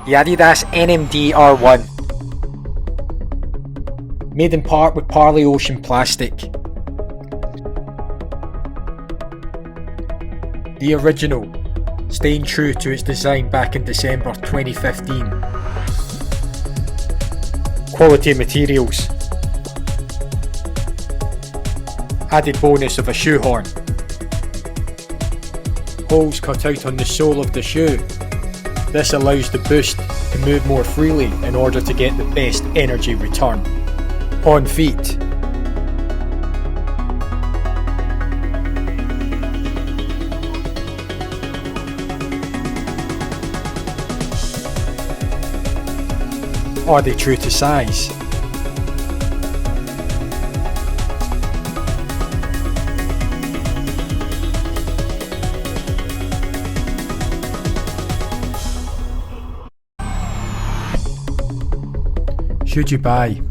The Adidas NMD R1. Made in part with Parley ocean plastic. The original, staying true to its design back in December 2015. Quality materials. Added bonus of a shoehorn. Holes cut out on the sole of the shoe. This allows the boost to move more freely in order to get the best energy return. On feet. Are they true to size? Should you buy?